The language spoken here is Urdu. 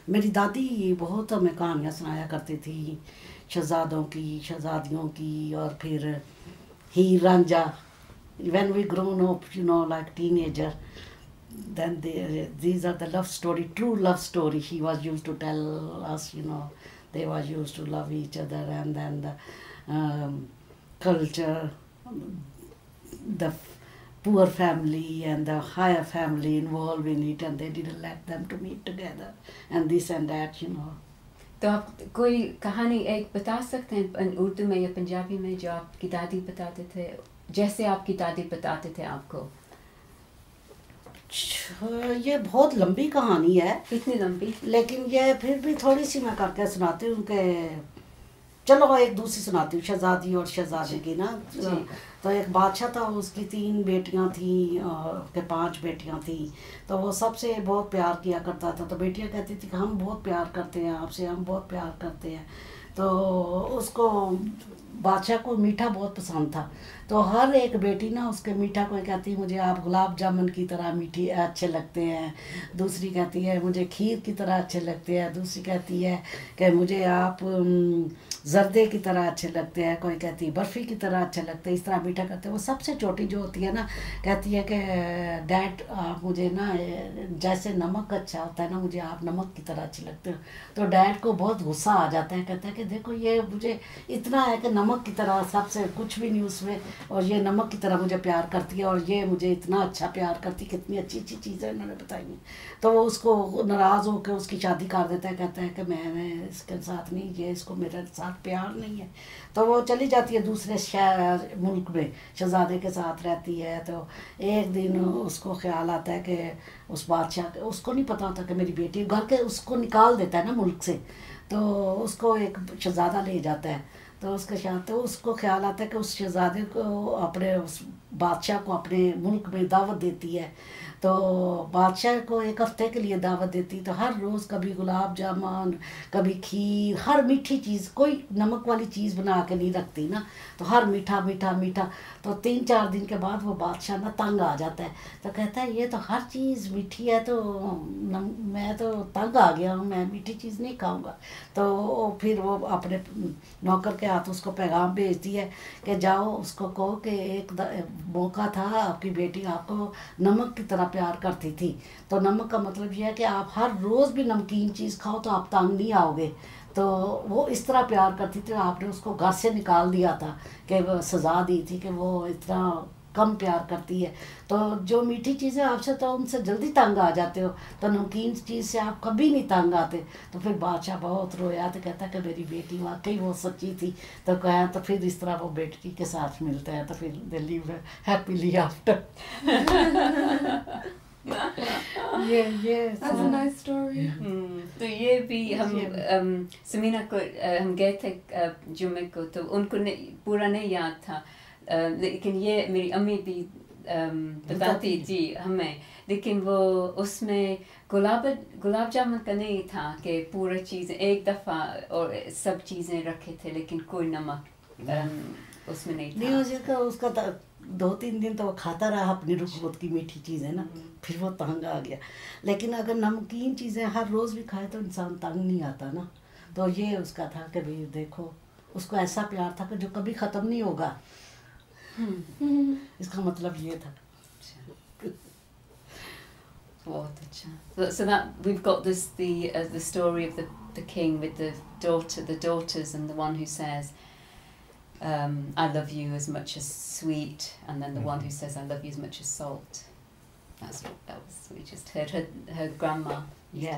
میری دادی بہت ہمیں کہانیاں سنایا کرتی تھی، شہزادوں کی، شہزادیوں کی، اور پھر ہیر Ranjha. When we grown up, like teenager, then these are the love story, true love story. She was used to tell us, they was used to love each other, and then the culture, the poor family and the higher family involved in it, and they didn't let them to meet together, and this and that. تو آپ کوئی کہانی ایک بتا سکتے ہیں اردو میں یا پنجابی میں جو آپ کی دادی بتاتے تھے، جیسے آپ کی دادی بتاتے تھے آپ کو؟ یہ بہت لمبی کہانی ہے. اتنی لمبی؟ لیکن یہ پھر بھی تھوڑی سی میں کر کے سناتی ہوں کہ چلو ایک دوسری سناتی ہوں، شہزادی اور شہزادے کی نا. تو ایک بادشاہ تھا، اس کی 3 بیٹیاں تھیں کہ 5 بیٹیاں تھیں. تو وہ سب سے بہت پیار کیا کرتا تھا. تو بیٹیاں کہتی تھی کہ ہم بہت پیار کرتے ہیں آپ سے، ہم بہت پیار کرتے ہیں. تو اس کو بادشاہ کو میٹھا بہت پسند تھا. تو ہر ایک بیٹی نا اس کے میٹھا کو کہتی ہے مجھے آپ گلاب جامن کی طرح میٹھی اچھے لگتے ہیں. دوسری کہتی ہے مجھے کھیر کی طرح اچھے لگتے ہیں. دوسری کہتی ہے کہ مجھے آپ زردے کی طرح اچھے لگتے ہیں. کوئی کہتی ہے برفی کی طرح اچھے لگتے ہیں. اس طرح میٹھا کرتے ہیں. وہ سب سے چھوٹی جو ہوتی ہے نا کہتی ہے کہ ڈیڈ آپ مجھے نا جیسے نمک اچھا ہوتا ہے نا، مجھے آپ نمک کی طرح اچھے لگتے ہیں. تو ڈیڈ کو بہت غصہ آ جاتا ہے، کہتا ہے کہ دیکھو یہ مجھے اتنا ہے کہ نمک کی طرح سب سے کچھ بھی نہیں اس میں، اور یہ نمک کی طرح مجھے پیار کرتی ہے، اور یہ مجھے اتنا اچھا پیار کرتی، کتنی اچھی اچھی چیزیں انہوں نے بتائی ہیں. تو وہ اس کو ناراض ہو کے اس کی شادی کر دیتا ہے. کہتا ہے کہ میں اس کے ساتھ نہیں، یہ اس کو میرے ساتھ پیار نہیں ہے. تو وہ چلی جاتی ہے دوسرے شہر ملک میں، شہزادے کے ساتھ رہتی ہے. تو ایک دن اس کو خیال آتا ہے کہ اس بادشاہ، اس کو نہیں پتہ ہوتا کہ میری بیٹی گھر کے اس کو نکال دیتا ہے نا ملک سے. تو اس کو ایک شہزادہ لے جاتا ہے. تو اس کے ساتھ اس کو خیال آتا ہے کہ اس شہزادے کو اپنے اس بادشاہ کو اپنے ملک میں دعوت دیتی ہے. تو بادشاہ کو 1 ہفتے کے لیے دعوت دیتی. تو ہر روز کبھی گلاب جامن، کبھی کھیر، ہر میٹھی چیز، کوئی نمک والی چیز بنا کے نہیں رکھتی نا. تو ہر میٹھا میٹھا میٹھا. تو 3-4 دن کے بعد وہ بادشاہ نا تنگ آ جاتا ہے. تو کہتا ہے یہ تو ہر چیز میٹھی ہے، تو میں تو تنگ آ گیا ہوں، میں میٹھی چیز نہیں کھاؤں گا. تو پھر وہ اپنے نوکر کے ہاتھ اس کو پیغام بھیجتی ہے کہ جاؤ اس کو کہو کہ ایک موقع تھا آپ کی بیٹی آپ کو نمک کی طرح پیار کرتی تھی. تو نمک کا مطلب یہ ہے کہ آپ ہر روز بھی نمکین چیز کھاؤ تو آپ تنگ نہیں آؤ گے. تو وہ اس طرح پیار کرتی تھی، آپ نے اس کو گھر سے نکال دیا تھا، کہ وہ سزا دی تھی کہ وہ اتنا کم پیار کرتی ہے. تو جو میٹھی چیزیں آپ سے تو ان سے جلدی تنگ آ جاتے ہو، تو نمکین چیز سے آپ کبھی نہیں تنگ آتے. تو پھر بادشاہ بہت رویا. تو کہتا ہے کہ میری بیٹی واقعی وہ سچی تھی. تو کہا تو پھر اس طرح وہ بیٹی کے ساتھ ملتے ہیں. تو پھر دے لیو ہیپیلی آفٹر. تو یہ بھی ہم سمینا کو ہم گئے تھے جمعے کو، تو ان کو پورا نہیں یاد تھا، لیکن یہ میری امی بھی بتاتی جی ہمیں. لیکن وہ اس میں گلاب جامن کا نہیں تھا کہ پورا چیزیں ایک دفعہ اور سب چیزیں رکھے تھے، لیکن کوئی نمک اس میں نہیں تھا. اس کا 2-3 دن تو وہ کھاتا رہا اپنی رکوت کی میٹھی چیزیں نا، پھر وہ تنگ آ گیا. لیکن اگر نمکین چیزیں ہر روز بھی کھائے تو انسان تنگ نہیں آتا نا. تو یہ اس کا تھا کہ بھئی دیکھو اس کو ایسا پیار تھا کہ جو کبھی ختم نہیں ہوگا. اس کا مطلب یہ تھا. بہت اچھا. So that we've got the story of the king with the daughters, and the one who says I love you as much as sweet, and then the one who says I love you as much as salt. That was we just heard her grandma. Yeah.